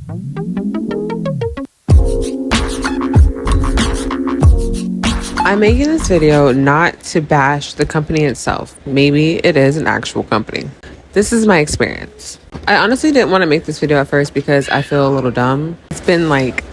I'm making this video not to bash the company itself. Maybe it is an actual company. This is my experience. I honestly didn't want to make this video at first because I feel a little dumb. It's been like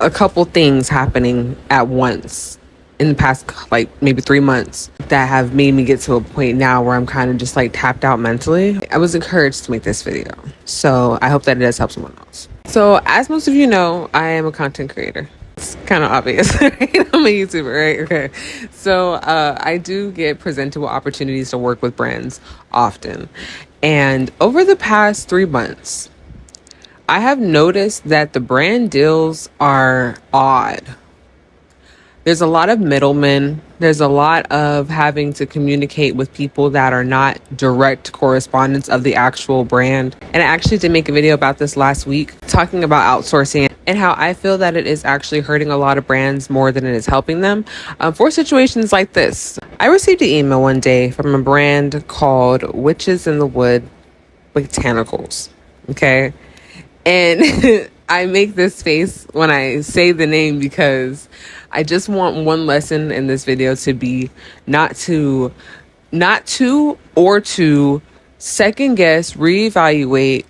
a couple things happening at once in the past like maybe 3 months that have made me get to a point now where I'm kind of just like tapped out mentally. I was encouraged to make this video, so I hope that it does help someone else. So as most of you know, I am a content creator. It's kind of obvious, right? I'm a YouTuber, right? Okay. So I do get presented with opportunities to work with brands often. And over the past 3 months, I have noticed that the brand deals are odd. There's a lot of middlemen. There's a lot of having to communicate with people that are not direct correspondents of the actual brand. And I actually did make a video about this last week, talking about outsourcing and how I feel that it is actually hurting a lot of brands more than it is helping them for situations like this. I received an email one day from a brand called Witches in the Wood Botanicals. Okay. And I make this face when I say the name because I just want one lesson in this video to be not to second guess, reevaluate,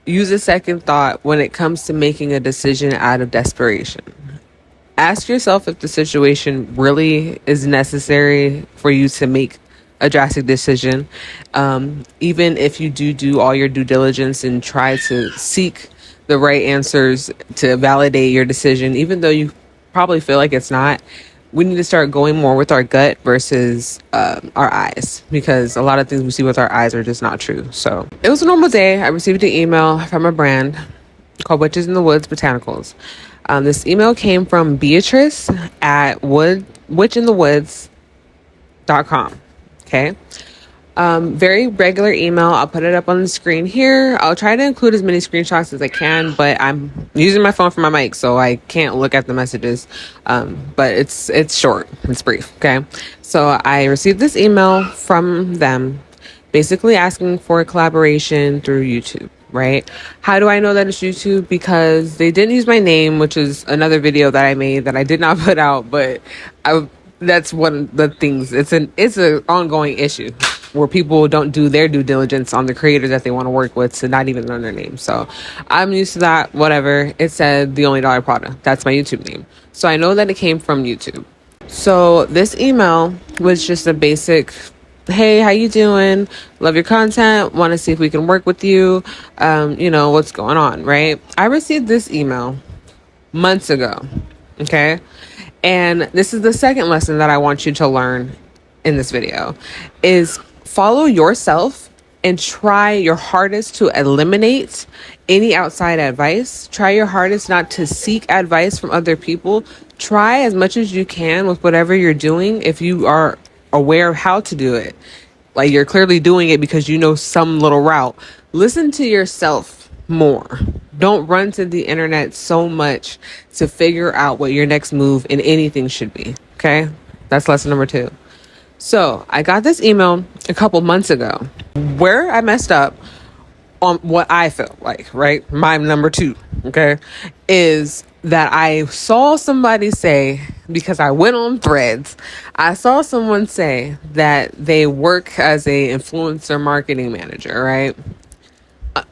use a second thought when it comes to making a decision out of desperation. Ask yourself if the situation really is necessary for you to make a drastic decision. Even if you do all your due diligence and try to seek the right answers to validate your decision, even though you probably feel like it's not, we need to start going more with our gut versus our eyes, because a lot of things we see with our eyes are just not true. So it was a normal day. I received an email from a brand called Witches in the Woods Botanicals. This email came from Beatrice at witchinthewoods.com. Okay. Very regular email. I'll put it up on the screen here. I'll try to include as many screenshots as I can, but I'm using my phone for my mic, so I can't look at the messages. But it's short. It's brief. Okay. So I received this email from them basically asking for a collaboration through YouTube. Right? How do I know that it's YouTube? Because they didn't use my name, which is another video that I made that I did not put out, but that's one of the things. It's an ongoing issue where people don't do their due diligence on the creator that they want to work with to not even learn their name. So I'm used to that. Whatever. It said The Only Dollar Product. That's my YouTube name. So I know that it came from YouTube. So this email was just a basic, hey, how you doing? Love your content. Want to see if we can work with you. What's going on, right? I received this email months ago. Okay. And this is the second lesson that I want you to learn in this video is follow yourself and try your hardest to eliminate any outside advice. Try your hardest not to seek advice from other people. Try as much as you can with whatever you're doing. If you are aware of how to do it, like you're clearly doing it because you know some little route, listen to yourself more. Don't run to the internet so much to figure out what your next move in anything should be. Okay. That's lesson number 2. So I got this email a couple months ago. Where I messed up on what I felt like, right? My number 2, okay, is that I saw somebody say, because I went on Threads, I saw someone say that they work as a influencer marketing manager, right?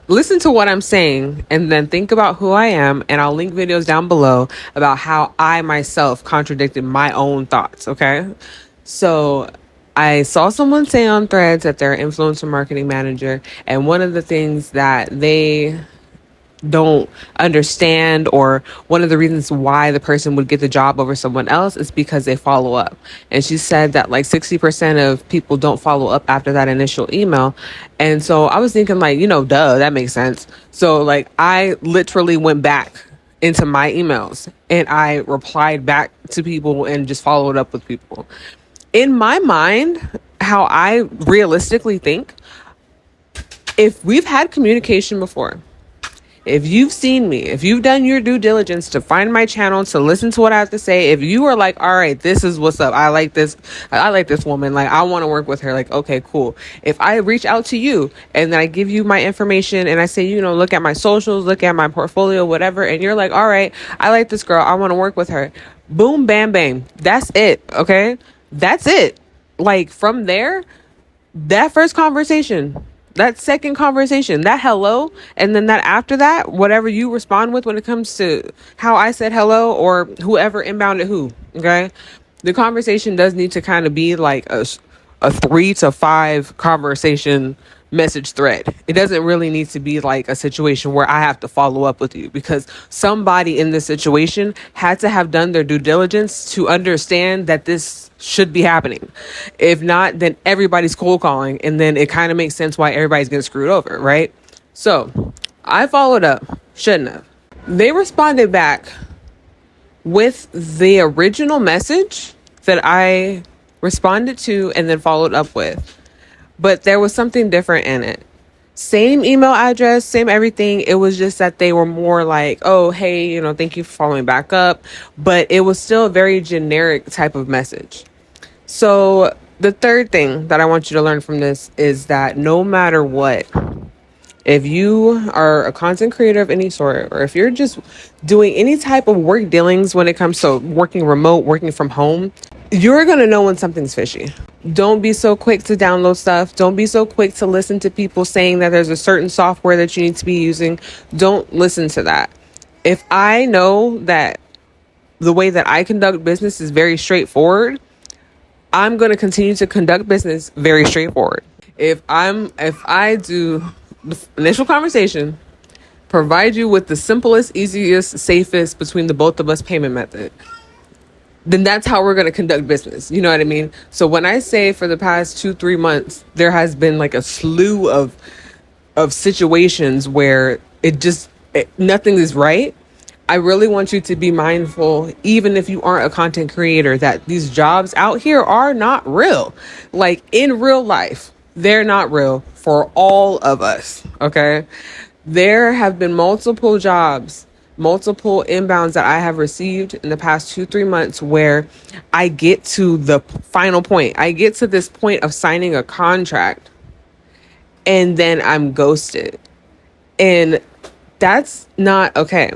Listen to what I'm saying and then think about who I am, and I'll link videos down below about how I myself contradicted my own thoughts, okay? So I saw someone say on Threads that they're an influencer marketing manager, and one of the things that they don't understand, or one of the reasons why the person would get the job over someone else, is because they follow up. And she said that like 60% of people don't follow up after that initial email. And so I was thinking like, duh, that makes sense. So like I literally went back into my emails and I replied back to people and just followed up with people. In my mind, how I realistically think, if we've had communication before, If you've seen me, if you've done your due diligence to find my channel, to listen to what I have to say, if you are like, all right, this is what's up. I like this woman. Like, I want to work with her. Like, okay, cool. If I reach out to you and then I give you my information and I say, look at my socials, look at my portfolio, whatever. And you're like, all right, I like this girl. I want to work with her. Boom, bam, bang. That's it. Okay. That's it. Like, from there, that first conversation, that second conversation, that hello, and then that after that, whatever you respond with when it comes to how I said hello or whoever inbounded who, okay? The conversation does need to kind of be like a 3 to 5 conversation message thread. It doesn't really need to be like a situation where I have to follow up with you, because somebody in this situation had to have done their due diligence to understand that this should be happening. If not, then everybody's cold calling, and then it kind of makes sense why everybody's getting screwed over, right? So I followed up. Shouldn't have. They responded back with the original message that I responded to and then followed up with, but there was something different in it. Same email address, same everything. It was just that they were more like, oh, hey, thank you for following back up. But it was still a very generic type of message. So the third thing that I want you to learn from this is that no matter what, if you are a content creator of any sort, or if you're just doing any type of work dealings when it comes to working remote, working from home, you're going to know when something's fishy. Don't be so quick to download stuff. Don't be so quick to listen to people saying that there's a certain software that you need to be using. Don't listen to that. If I know that the way that I conduct business is very straightforward, I'm going to continue to conduct business very straightforward. If I do the initial conversation, provide you with the simplest, easiest, safest between the both of us payment method, then that's how we're going to conduct business. You know what I mean? So when I say for the past 2-3 months, there has been like a slew of situations where nothing is right. I really want you to be mindful, even if you aren't a content creator, that these jobs out here are not real. Like, in real life, they're not real for all of us. Okay. There have been multiple jobs, multiple inbounds that I have received in the past 2-3 months where I get to the final point. I get to this point of signing a contract and then I'm ghosted. And that's not okay,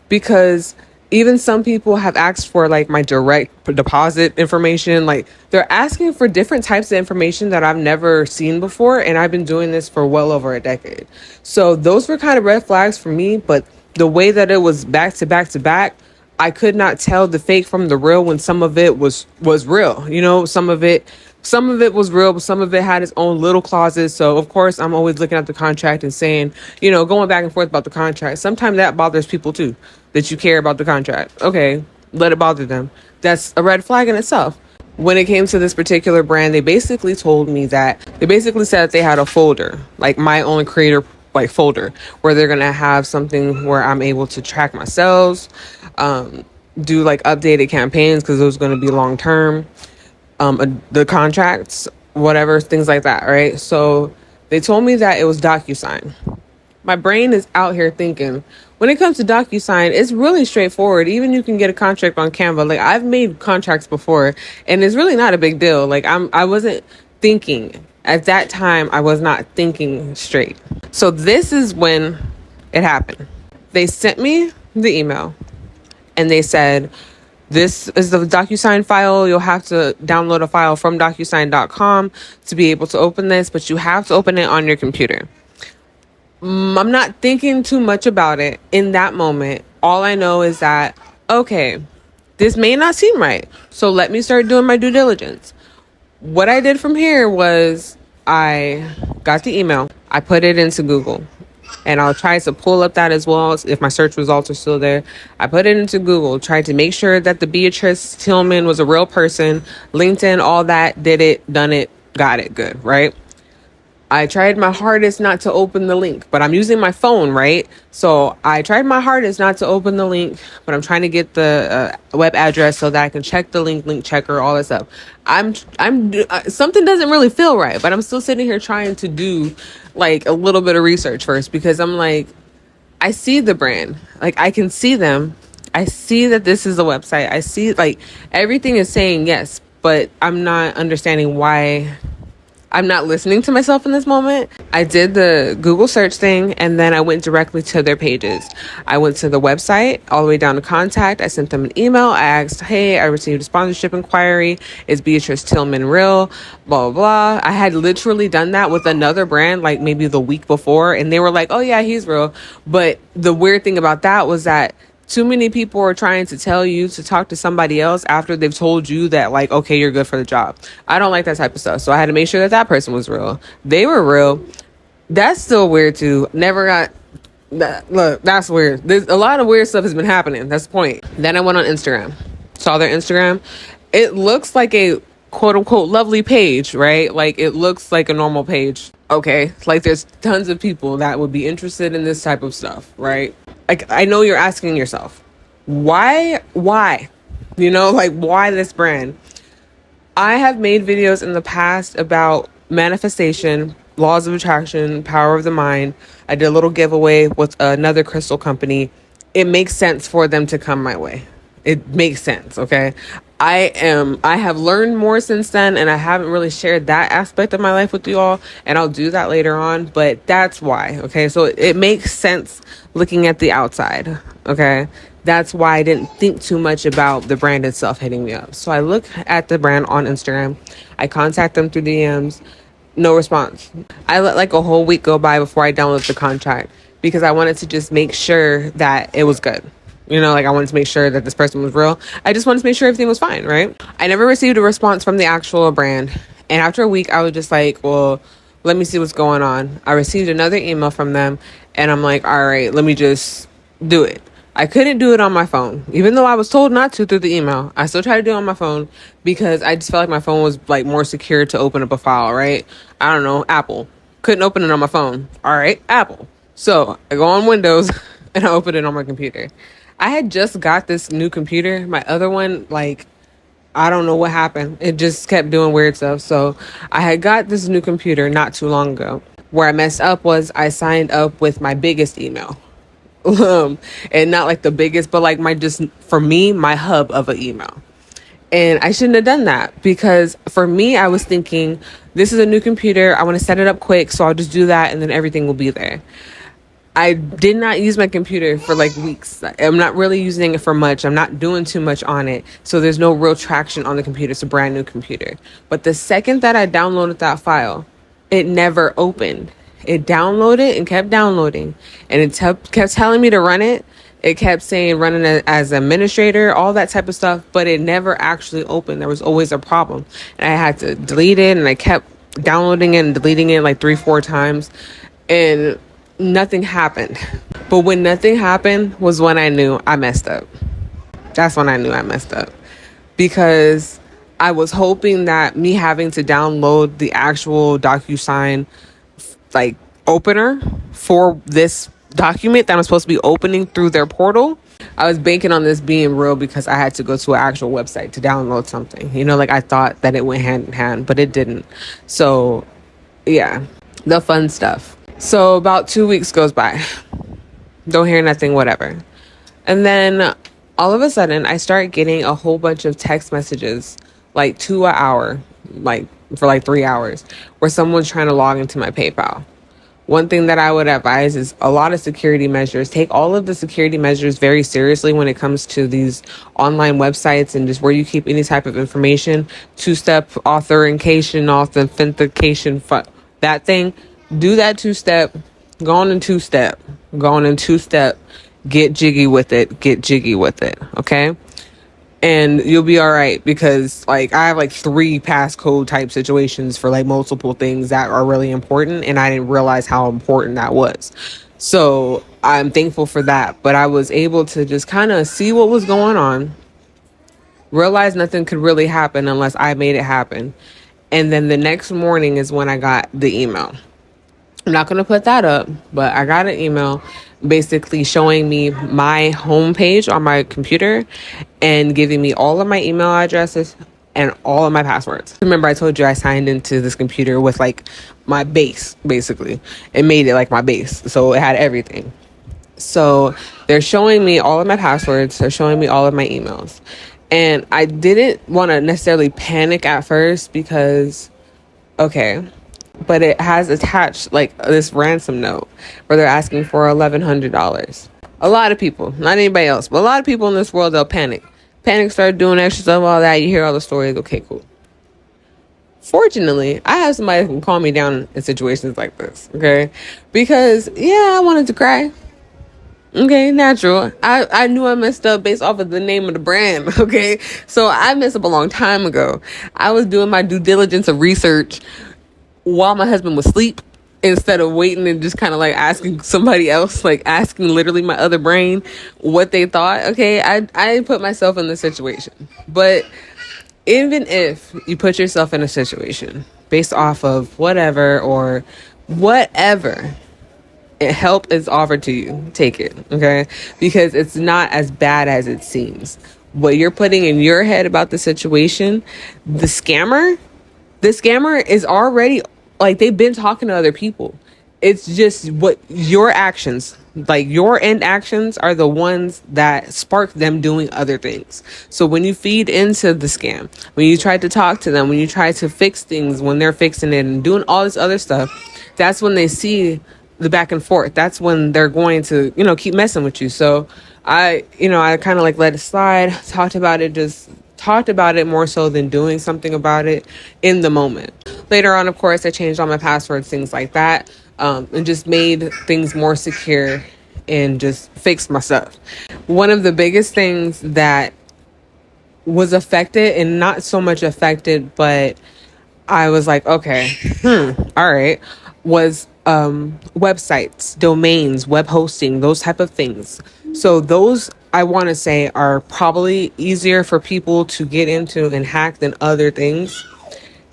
because even some people have asked for like my direct deposit information. Like, they're asking for different types of information that I've never seen before. And I've been doing this for well over a decade. So those were kind of red flags for me. But the way that it was back to back to back, I could not tell the fake from the real when some of it was real. Some of it was real, but some of it had its own little clauses. So of course I'm always looking at the contract and saying, going back and forth about the contract. Sometimes that bothers people too, that you care about the contract. Okay, let it bother them. That's a red flag in itself. When it came to this particular brand, they basically said that they had a folder, like my own creator like folder, where they're gonna have something where I'm able to track my sales, do like updated campaigns, because those are going to be long term, the contracts, whatever, things like that, right? So they told me that it was DocuSign. My brain is out here thinking, when it comes to DocuSign, it's really straightforward. Even you can get a contract on Canva. Like, I've made contracts before, and it's really not a big deal. Like, I wasn't thinking at that time. I was not thinking straight. So this is when it happened. They sent me the email and they said, this is the DocuSign file. You'll have to download a file from DocuSign.com to be able to open this, but you have to open it on your computer. I'm not thinking too much about it in that moment. All I know is that, okay, this may not seem right. So let me start doing my due diligence. What I did from here was I got the email. I put it into Google. And I'll try to pull up that as well if my search results are still there. I put it into Google, tried to make sure that the Beatrice Tillman was a real person. LinkedIn, all that, did it, done it, got it, good, right? I tried my hardest not to open the link, but I'm using my phone, right? So I tried my hardest not to open the link, but I'm trying to get the web address so that I can check the link checker, all that stuff. Something doesn't really feel right, but I'm still sitting here trying to do like a little bit of research first, because I'm like, I see the brand. Like, I can see them. I see that this is a website. I see, like, everything is saying yes, but I'm not understanding why I'm not listening to myself in this moment. I did the Google search thing, and then I went directly to their pages. I went to the website all the way down to contact. I sent them an email. I asked, hey, I received a sponsorship inquiry. Is Beatrice Tillman real? Blah, blah, blah. I had literally done that with another brand, like maybe the week before, and they were like, oh yeah, he's real. But the weird thing about that was that too many people are trying to tell you to talk to somebody else after they've told you that, like, okay, you're good for the job. I don't like that type of stuff. So I had to make sure that that person was real. They were real. That's still weird too. Never got that. Look, that's weird. There's a lot of weird stuff has been happening. That's the point. Then I went on Instagram, saw their Instagram. It looks like a quote unquote lovely page, right? Like, it looks like a normal page. Okay. Like, there's tons of people that would be interested in this type of stuff, right? Like, I know you're asking yourself, why, like, why this brand? I have made videos in the past about manifestation, laws of attraction, power of the mind. I did a little giveaway with another crystal company. It makes sense for them to come my way. It makes sense. Okay. I have learned more since then, and I haven't really shared that aspect of my life with you all, and I'll do that later on, but that's why. Okay. So it makes sense looking at the outside. Okay. That's why I didn't think too much about the brand itself hitting me up. So I look at the brand on Instagram. I contact them through DMs. No response. I let like a whole week go by before I download the contract because I wanted to just make sure that it was good. Like, I wanted to make sure that this person was real. I just wanted to make sure everything was fine, right? I never received a response from the actual brand. And after a week, I was just like, well, let me see what's going on. I received another email from them, and I'm like, all right, let me just do it. I couldn't do it on my phone. Even though I was told not to through the email, I still tried to do it on my phone because I just felt like my phone was, like, more secure to open up a file, right? I don't know, Apple. Couldn't open it on my phone. All right, Apple. So I go on Windows, and I open it on my computer. I had just got this new computer. My other one, like, I don't know what happened. It just kept doing weird stuff. So I had got this new computer not too long ago. Where I messed up was I signed up with my biggest email. And not like the biggest, but like for me, my hub of an email. And I shouldn't have done that because for me, I was thinking, this is a new computer. I want to set it up quick. So I'll just do that and then everything will be there. I did not use my computer for like weeks. I'm not really using it for much. I'm not doing too much on it. So there's no real traction on the computer. It's a brand new computer. But the second that I downloaded that file, it never opened. It downloaded and kept downloading. And it kept telling me to run it. It kept saying running as administrator, all that type of stuff. But it never actually opened. There was always a problem. And I had to delete it. And I kept downloading it and deleting it like 3-4 times. And nothing happened. But when nothing happened was when I knew I messed up. That's when I knew I messed up. Because I was hoping that me having to download the actual DocuSign like opener for this document that I'm supposed to be opening through their portal, I was banking on this being real because I had to go to an actual website to download something. Like, I thought that it went hand in hand, but it didn't. So yeah, the fun stuff. So about 2 weeks goes by. Don't hear nothing, whatever. And then all of a sudden, I start getting a whole bunch of text messages, like 2 an hour, like for like 3 hours, where someone's trying to log into my PayPal. One thing that I would advise is a lot of security measures. Take all of the security measures very seriously when it comes to these online websites and just where you keep any type of information. 2-step authentication, that thing. Do that 2-step. Go on in 2-step. Get jiggy with it. Okay? And you'll be all right because like I have like 3 passcode type situations for like multiple things that are really important. And I didn't realize how important that was. So I'm thankful for that. But I was able to just kind of see what was going on. Realize nothing could really happen unless I made it happen. And then the next morning is when I got the email. I'm not going to put that up, but I got an email basically showing me my homepage on my computer and giving me all of my email addresses and all of my passwords. Remember, I told you I signed into this computer with like my base, basically. It made it like my base. So it had everything. So they're showing me all of my passwords. They're showing me all of my emails. And I didn't want to necessarily panic at first because, okay, but it has attached like this ransom note where they're asking for $1,100. A lot of people, not anybody else, but a lot of people in this world, they'll panic. Panic, start doing extra stuff, all that. You hear all the stories. Okay, cool. Fortunately, I have somebody who can calm me down in situations like this, okay? Because, yeah, I wanted to cry. Okay, natural. I knew I messed up based off of the name of the brand, okay? So I messed up a long time ago. I was doing my due diligence of research while my husband was asleep instead of waiting and just kind of like asking somebody else, like asking literally my other brain what they thought. Okay, I put myself in this situation. But even if you put yourself in a situation based off of whatever or whatever help is offered to you, take it, okay? Because it's not as bad as it seems. What you're putting in your head about the situation, the scammer is already, like, they've been talking to other people. It's just what your actions, like your end actions, are the ones that spark them doing other things. So when you feed into the scam, when you try to talk to them, when you try to fix things, when they're fixing it and doing all this other stuff, that's when they see the back and forth. That's when they're going to, keep messing with you. So I kind of like let it slide, talked about it more so than doing something about it in the moment. Later on, of course, I changed all my passwords, things like that, and just made things more secure and just fixed my stuff. One of the biggest things that was affected, and not so much affected, but I was like, okay, all right, was websites, domains, web hosting, those type of things. So those, I want to say, are probably easier for people to get into and hack than other things.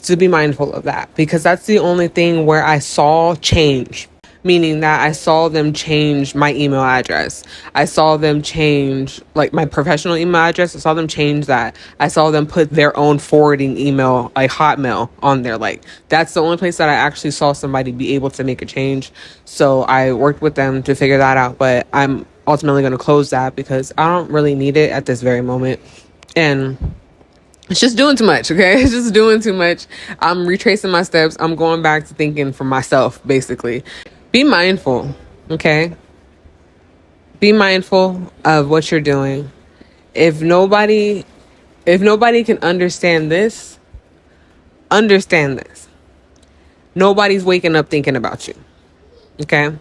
To be mindful of that, because that's the only thing where I saw change, meaning that I saw them change my email address. I saw them change like my professional email address. I saw them change that. I saw them put their own forwarding email, like Hotmail, on there. Like, that's the only place that I actually saw somebody be able to make a change. So I worked with them to figure that out, but I'm ultimately going to close that because I don't really need it at this very moment. And it's just doing too much, okay? It's just doing too much. I'm retracing my steps. I'm going back to thinking for myself, basically. Be mindful, okay? Be mindful of what you're doing. If nobody can understand this, understand this. Nobody's waking up thinking about you, okay?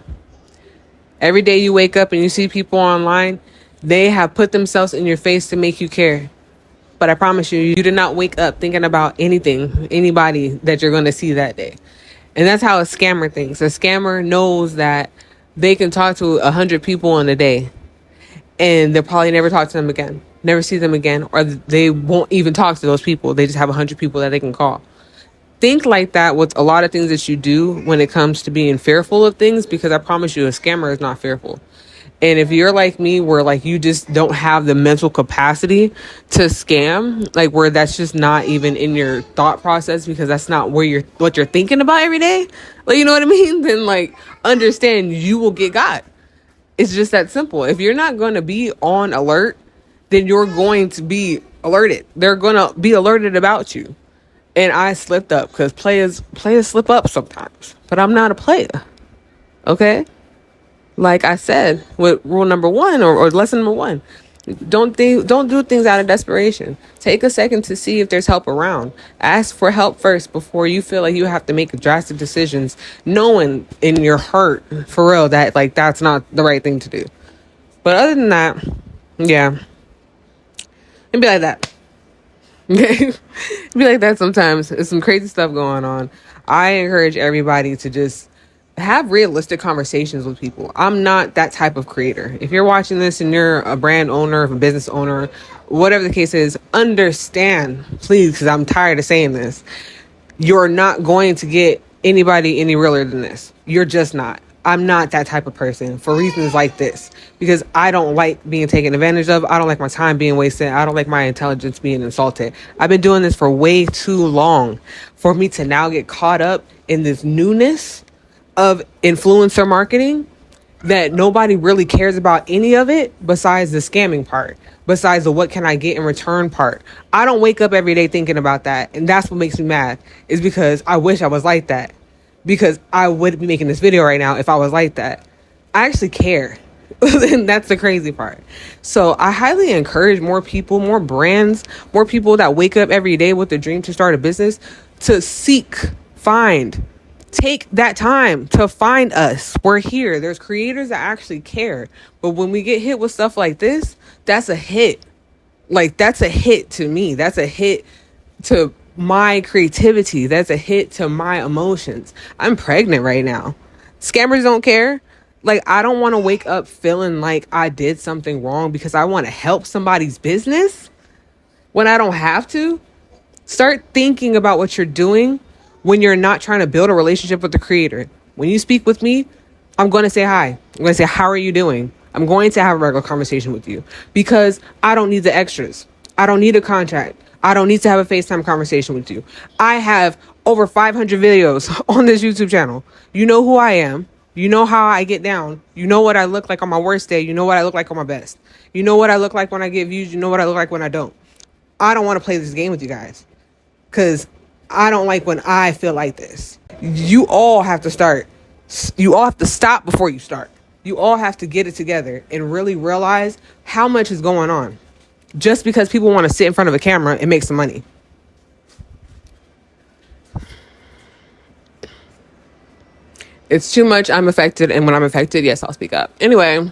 Every day you wake up and you see people online, they have put themselves in your face to make you care. But I promise you, you did not wake up thinking about anybody that you're going to see that day. And that's how a scammer thinks. A scammer knows that they can talk to 100 people in a day and they'll probably never talk to them again, never see them again, or they won't even talk to those people. They just have 100 people that they can call. Think like that with a lot of things that you do when it comes to being fearful of things, because I promise you, a scammer is not fearful. And if you're like me, where like you just don't have the mental capacity to scam, like where that's just not even in your thought process because that's not what you're thinking about every day, like, you know what I mean? Then like understand you will get got. It's just that simple. If you're not going to be on alert, then you're going to be alerted. They're going to be alerted about you. And I slipped up because players slip up sometimes, but I'm not a player. Okay. Like I said, with rule number 1 or lesson number 1, don't do things out of desperation. Take a second to see if there's help around. Ask for help first before you feel like you have to make drastic decisions, knowing in your heart, for real, that like that's not the right thing to do. But other than that, yeah, it'd be like that. Okay, it'd be like that sometimes. There's some crazy stuff going on. I encourage everybody to just have realistic conversations with people. I'm not that type of creator. If you're watching this and you're a brand owner, a business owner, whatever the case is, understand, please, because I'm tired of saying this. You're not going to get anybody any realer than this. You're just not. I'm not that type of person for reasons like this, because I don't like being taken advantage of. I don't like my time being wasted. I don't like my intelligence being insulted. I've been doing this for way too long for me to now get caught up in this newness of influencer marketing. that nobody really cares about any of it besides the scamming part, besides the what can I get in return part. I don't wake up every day thinking about that. And that's what makes me mad, is because I wish I was like that. Because I would be making this video right now if I was like that. I actually care. And that's the crazy part. So I highly encourage more people, more brands, more people that wake up every day with the dream to start a business to seek, find, take that time to find us. We're here. There's creators that actually care. But when we get hit with stuff like this, that's a hit. Like, that's a hit to me. That's a hit to my creativity. That's a hit to my emotions. I'm pregnant right now. Scammers don't care. Like, I don't want to wake up feeling like I did something wrong because I want to help somebody's business when I don't have to. Start thinking about what you're doing when you're not trying to build a relationship with the creator. When you speak with me, I'm going to say hi. I'm going to say, how are you doing? I'm going to have a regular conversation with you because I don't need the extras. I don't need a contract. I don't need to have a FaceTime conversation with you. I have over 500 videos on this YouTube channel. You know who I am. You know how I get down. You know what I look like on my worst day. You know what I look like on my best. You know what I look like when I get views. You know what I look like when I don't. I don't want to play this game with you guys because I don't like when I feel like this. You all have to start. You all have to stop before you start. You all have to get it together and really realize how much is going on. Just because people want to sit in front of a camera and make some money. It's too much. I'm affected. And when I'm affected, yes, I'll speak up. Anyway,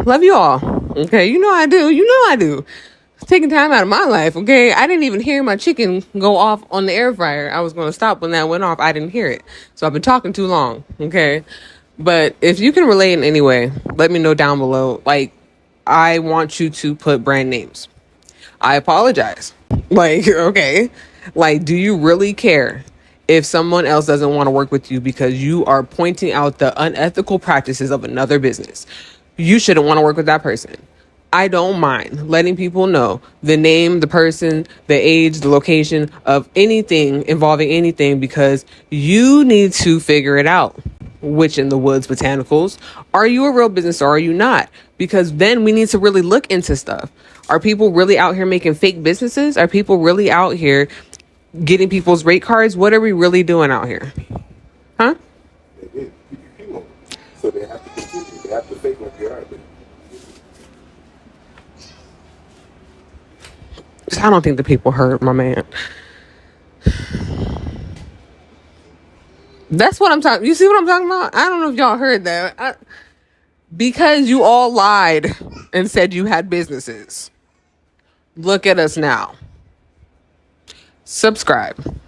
love you all. Okay. You know I do. You know I do. Taking time out of my life. Okay. I didn't even hear my chicken go off on the air fryer. I was going to stop when that went off. I didn't hear it. So I've been talking too long. Okay. But if you can relate in any way, let me know down below. Like, I want you to put brand names. I apologize. Like, okay. Like, do you really care if someone else doesn't want to work with you because you are pointing out the unethical practices of another business? You shouldn't want to work with that person. I don't mind letting people know the name, the person, the age, the location of anything involving anything because you need to figure it out. Witch in the Woods Botanicals. Are you a real business or are you not? Because then we need to really look into stuff. Are people really out here making fake businesses? Are people really out here getting people's rate cards? What are we really doing out here? Huh? So they have to continue. They have to fake like they are. I don't think the people heard my man. That's what I'm talking. You see what I'm talking about? I don't know if y'all heard that. Because you all lied and said you had businesses. Look at us now. Subscribe.